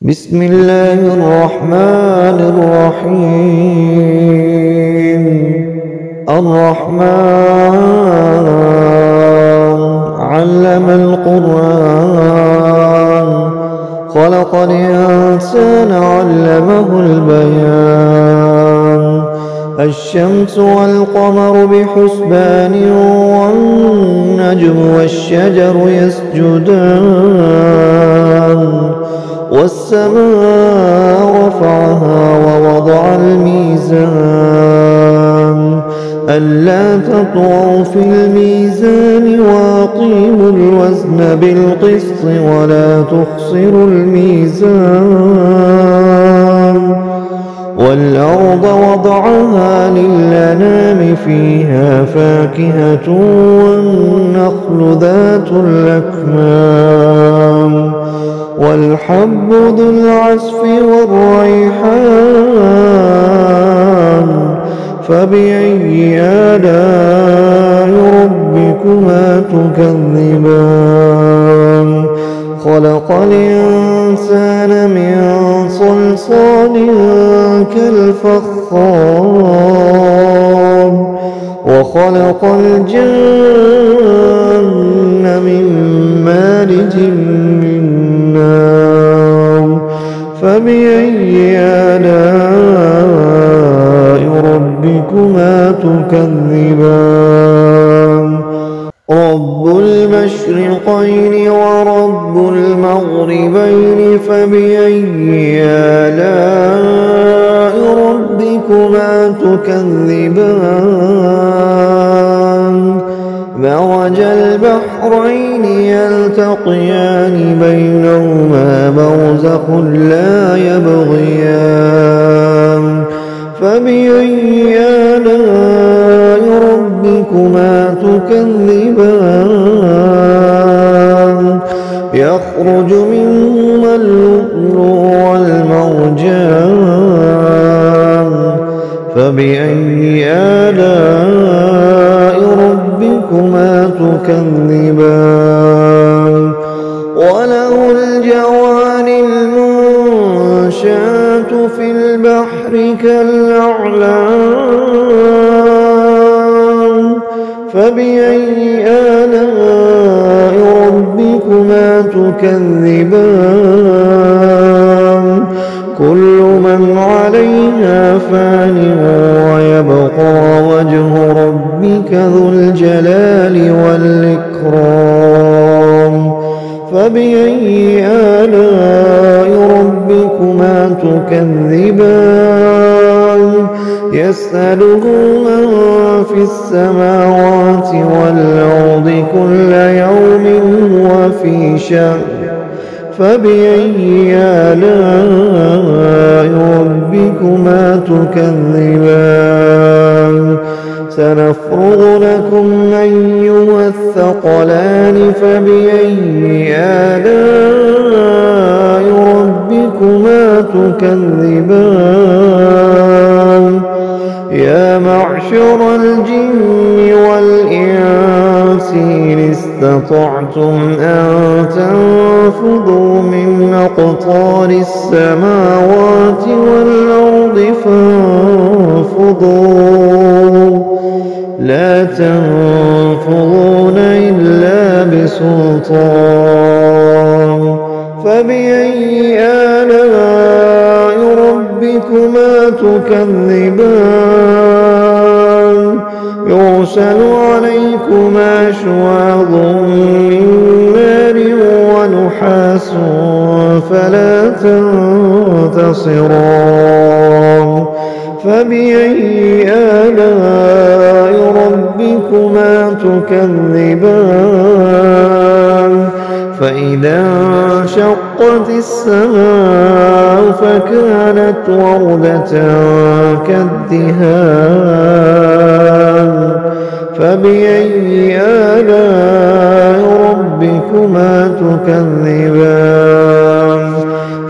بسم الله الرحمن الرحيم. الرحمن علم القرآن، خلق الإنسان علمه البيان. الشمس والقمر بحسبان، والنجم والشجر يسجدان. والسماء رفعها ووضع الميزان، ألا تطغوا في الميزان وأقيموا الوزن بالقسط ولا تخسروا الميزان. والأرض وضعها للأنام، فيها فاكهة والنخل ذات الأكمام، والحب ذو العصف والريحان. فبأي آلاء ربكما تكذبان؟ خلق الإنسان من صلصال كالفخار، وخلق الجن من مارج من نار. فبأي آلاء ربكما تكذبان؟ رب المشرقين ورب المغربين، فبأي آلاء ربكما تكذبان؟ مرج البحرين يلتقيان، بينهما برزخ لا يبغيان. فبأي آلاء ربكما تكذبان؟ يخرج منهما اللؤلؤ والمرجان. فبأي آلاء ربكما تكذبان؟ وله الجوار المنشآت في البحر كالأعلام. فبأي آلاء ربكما تكذبان؟ كل من عليها فان، ويبقى وجه ربك ذو الجلال والإكرام. فبأي آلاء ربكما تكذبان؟ يسأله من في السماوات والأرض كل يوم هو في شأن. فبأي آلاء ربكما تكذبان؟ سنفرغ لكم أيها الثقلان. فبأي آلاء ربكما تكذبان؟ يا معشر الجن والإنس إن استطعتم أن تنفذوا من أقطار السماوات والأرض فانفذوا، لا تنفذون إلا بسلطان. فبأي آلاء ربكما تكذبان؟ يرسل عليكما شواظ من نار ونحاس فلا تنتصران. فبأي آلاء ربكما تكذبان؟ فإذا انشقت السماء فكانت وردة كالدهان. فبأي آلاء ربكما تكذبان؟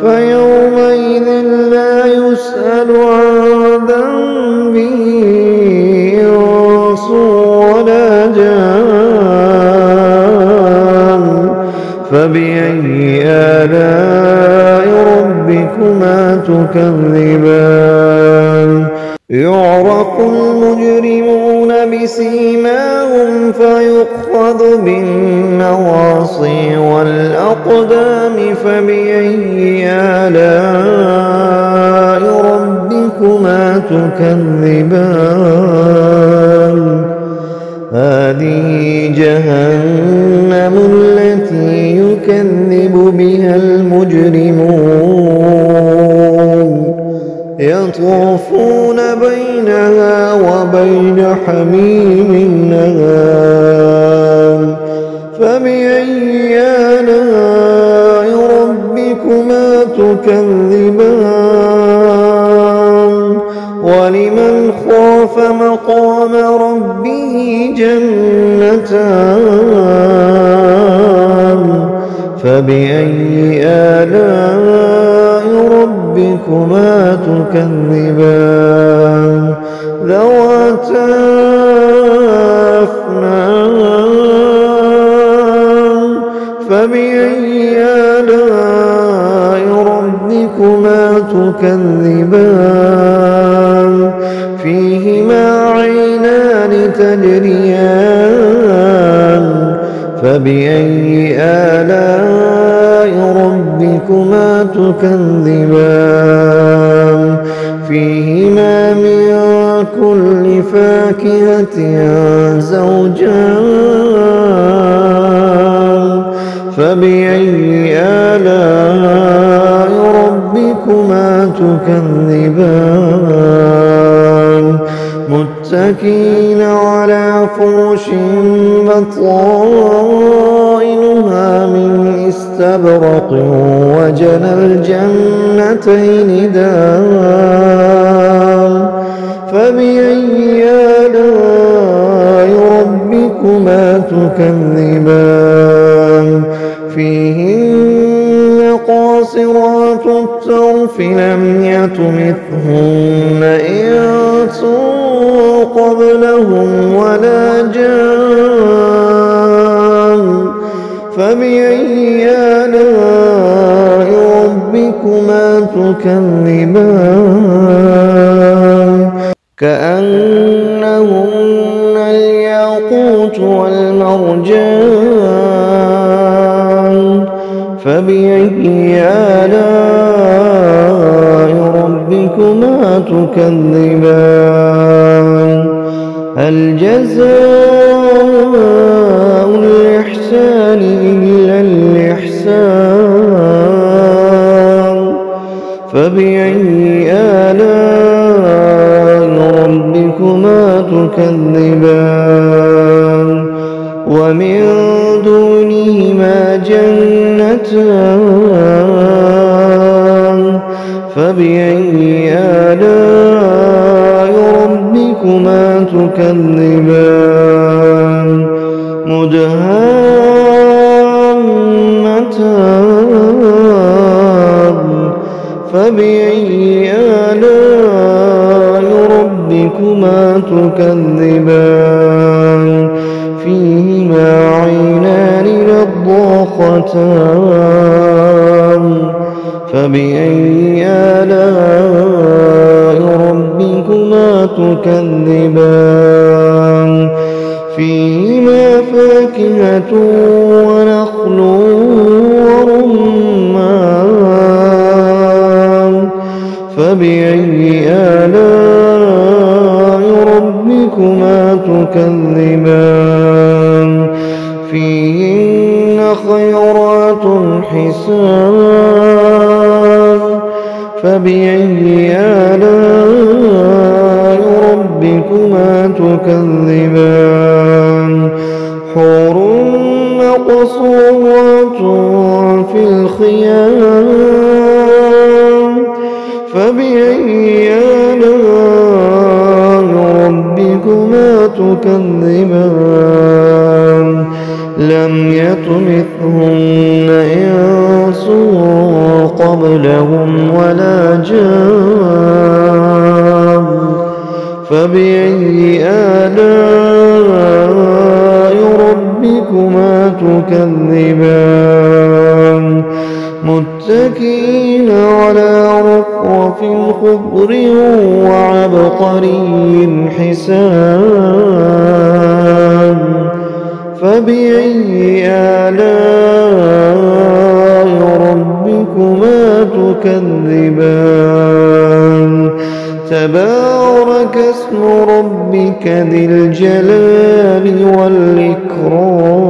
فيومئذ لا يسأل عن ذنبه إنس ولا جان. فبأي آلاء ربكما ربكما تكذبان يعرف المجرمون بسيماهم فيؤخذ بالنواصي والأقدام فبأي آلاء ربكما تكذبان هذه جهنم التي يكذب بها المجرمون يطوفون بينها وبين حميم آن فبأي آلاء ربكما تكذبان ولمن خاف مقام ربه جنتان فبأي آلاء ربكما تكذبان ذواتا أفنان فبأي آلاء ربكما تكذبان فيهما عينان تجريان فبأي آلاء ربكما تكذبان فيهما من كل فاكهة زوجان فبأي آلاء ربكما تكذبان متكئين على فرش بطائنها من استبرق وجنى الجنتين دان فبأي آلاء ربكما تكذبان فيهن قاصرات الطرف لم يطمثهن إنس قبلهم ولا جان فبأي آلاء ربكما تكذبان كأنهن الياقوت والمرجان فبأي آلاء ربكما تكذبان هل جزاء الإحسان إلا الإحسان فبأي آلاء ربكما تكذبان ومن دونهما جنتان فبأي آلاء ربكما تكذبان مدهامتان فبأي آلاء ربكما تكذبان فيهما عينان نضاختان فبأي آلاء ربكما تكذبان فيهما فاكهة ونخل ورمان فبأي آلاء ربكما تكذبان فيهن خيرات حسان فبأي آلاء ربكما تكذبان حور مقصورات في الخيام فبأي آلاء ربكما تكذبان لم يطمثهن إنس قبلهم ولا جان فبأي آلاء ربكما تكذبان متكئين على رفرف خضر وعبقري حسان فبأي آلاء ربكما تكذبان تبارك اسم ربك ذي الجلال والإكرام